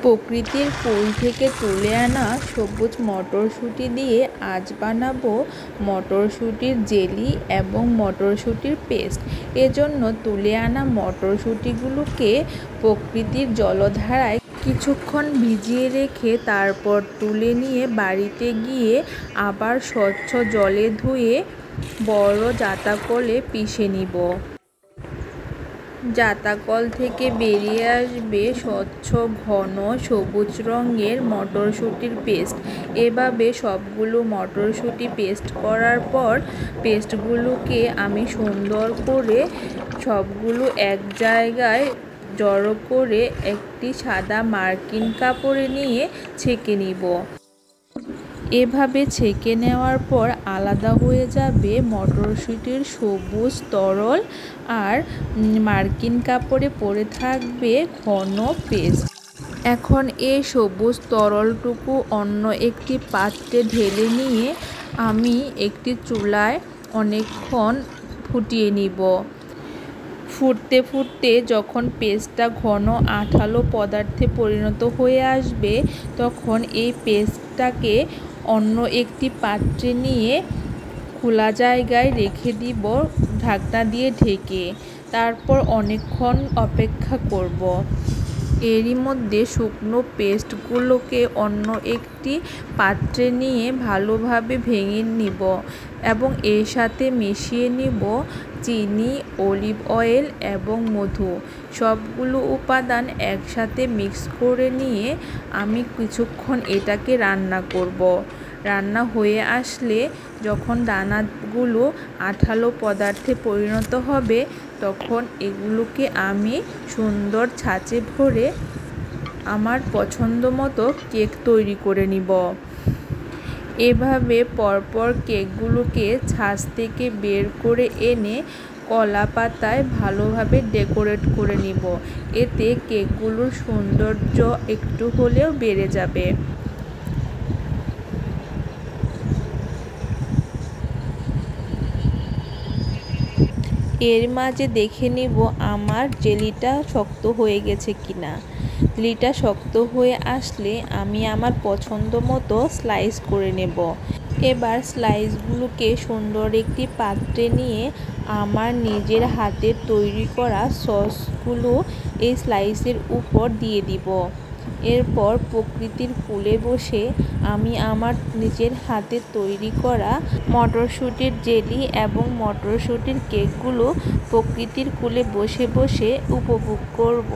প্রকৃতির ফুল থেকে তুলে আনা সবুজ মটরশুঁটি দিয়ে আজ বানাবো মটরশুঁটির জেলি এবং মটরশুঁটির পেস্ট। এজন্য তুলে আনা মটরশুঁটিগুলোকে প্রকৃতির জলধারায় কিছুক্ষণ ভিজিয়ে রেখে তারপর তুলে নিয়ে বাড়িতে গিয়ে আবার স্বচ্ছ জলে ধুয়ে বড় জাঁতাকলে পিষে নিব। জাঁতাকল থেকে বেরিয়ে আসবে স্বচ্ছ ঘন সবুজ রঙের মটরশুঁটির পেস্ট। এভাবে সবগুলো মটরশুঁটি পেস্ট করার পর পেস্টগুলোকে আমি সুন্দর করে সবগুলো এক জায়গায় জড়ো করে একটি সাদা মার্কিন কাপড়ে নিয়ে ছেঁকে নিব। এভাবে ছেঁকে নেওয়ার পর আলাদা হয়ে যাবে মটরশুঁটির সবুজ তরল আর মার্কিন কাপড়ে পড়ে থাকবে ঘন পেস্ট। এখন এই সবুজ তরলটুকু অন্য একটি পাত্রে ঢেলে নিয়ে আমি একটি চুলায় অনেকক্ষণ ফুটিয়ে নিব। ফুটতে ফুটতে যখন পেস্টটা ঘন আঠালো পদার্থে পরিণত হয়ে আসবে তখন এই পেস্টটাকে অন্য একটি পাত্রে নিয়ে খোলা জায়গায় রেখে দিব ঢাকনা দিয়ে ঢেকে। তারপর অনেকক্ষণ অপেক্ষা করব। এরই মধ্যে শুকনো পেস্টগুলোকে অন্য একটি পাত্রে নিয়ে ভালোভাবে ভেঙে নিব এবং এর সাথে মিশিয়ে নিব চিনি, অলিভ অয়েল এবং মধু। সবগুলো উপাদান একসাথে মিক্স করে নিয়ে আমি কিছুক্ষণ এটাকে রান্না করব। রান্না হয়ে আসলে যখন দানাগুলো আঠালো পদার্থে পরিণত হবে তখন এগুলোকে আমি সুন্দর ছাঁচে ভরে আমার পছন্দ মতো কেক তৈরি করে নিব। এভাবে পরপর কেকগুলোকে ছাঁচ থেকে বের করে এনে কলা পাতায় ভালোভাবে ডেকোরেট করে নিব। এতে কেকগুলোর সৌন্দর্য একটু হলেও বেড়ে যাবে। এর মাঝে দেখে নিব আমার জেলিটা শক্ত হয়ে গেছে কিনা। জেলিটা শক্ত হয়ে আসলে আমি আমার পছন্দ মতো স্লাইস করে নেব। এবার স্লাইসগুলোকে সুন্দর একটি পাত্রে নিয়ে আমার নিজের হাতে তৈরি করা সসগুলো এই স্লাইসের উপর দিয়ে দিব। এরপর প্রকৃতির কোলে বসে আমি আমার নিজের হাতে তৈরি করা মটরশুঁটির জেলি এবং মটরশুঁটির কেকগুলো প্রকৃতির কোলে বসে বসে উপভোগ করব।